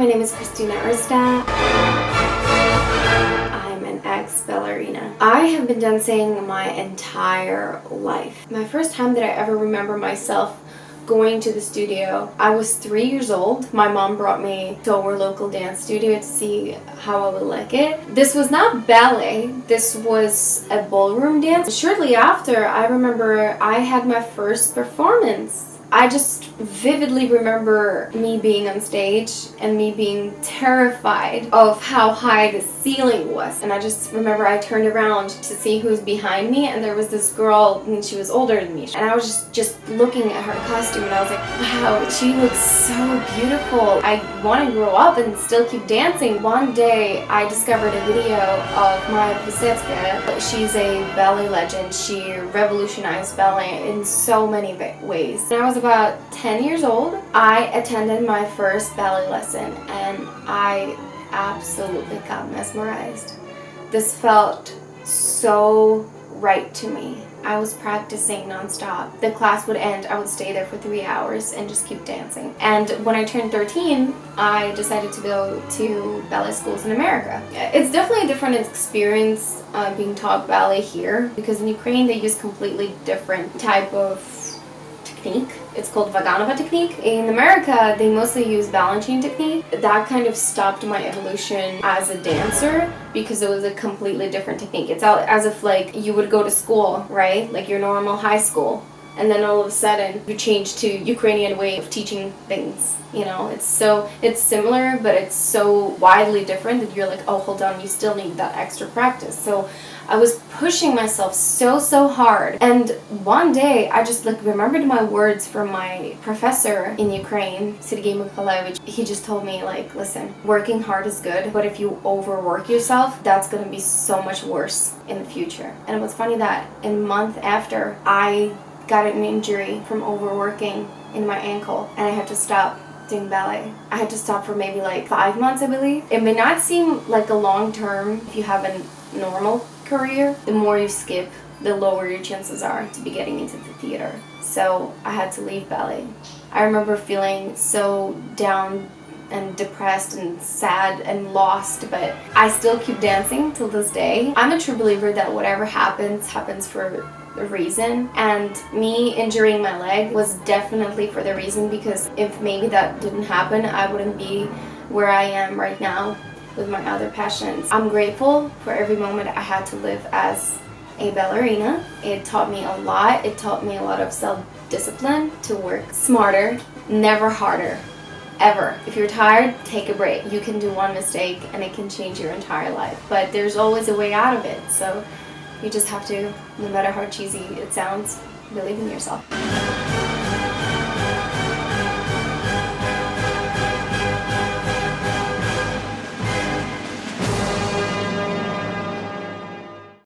my name is Christina Ersta. I'm an ex-ballerina. I have been dancing my entire life. My first time that I ever remember myself going to the studio, I was 3 years old. My mom brought me to our local dance studio to see how I would like it. This was not ballet, this was a ballroom dance. Shortly after, I remember I had my first performance. I just vividly remember me being on stage and me being terrified of how high the ceiling was. And I just remember I turned around to see who's behind me, and there was this girl, and she was older than me. And I was just looking at her costume, and I was like, wow, she looks so beautiful. I want to grow up and still keep dancing. One day, I discovered a video of Maya Plisetska. She's a ballet legend. She revolutionized ballet in so many ways. And I was about 10 years old. I attended my first ballet lesson and I absolutely got mesmerized. This felt so right to me. I was practicing nonstop. The class would end, I would stay there for 3 hours and just keep dancing. And when I turned 13, I decided to go to ballet schools in America. It's definitely a different experience being taught ballet here, because in Ukraine they use completely different type of technique. It's called Vaganova technique. In America, they mostly use Balanchine technique. That kind of stopped my evolution as a dancer because it was a completely different technique. It's as if like you would go to school, right? Like your normal high school. And then all of a sudden you change to Ukrainian way of teaching things. You know, it's similar, but it's so widely different that you're like, oh, hold on, you still need that extra practice. So I was pushing myself so hard. And one day I just like remembered my words from my professor in Ukraine, Sergei Mikhailevich. He just told me like, listen, working hard is good, but if you overwork yourself, that's going to be so much worse in the future. And it was funny that a month after, I got an injury from overworking in my ankle and I had to stop doing ballet. I had to stop for maybe like 5 months, I believe. It may not seem like a long term if you have a normal career. The more you skip, the lower your chances are to be getting into the theater. So I had to leave ballet. I remember feeling so down and depressed and sad and lost, but I still keep dancing till this day. I'm a true believer that whatever happens for a reason, and me injuring my leg was definitely for the reason, because if maybe that didn't happen, I wouldn't be where I am right now with my other passions. I'm grateful for every moment I had to live as a ballerina. It taught me a lot. It taught me a lot of self-discipline, to work smarter, never harder. Ever. If you're tired, take a break. You can do one mistake and it can change your entire life. But there's always a way out of it. So you just have to, no matter how cheesy it sounds, believe in yourself.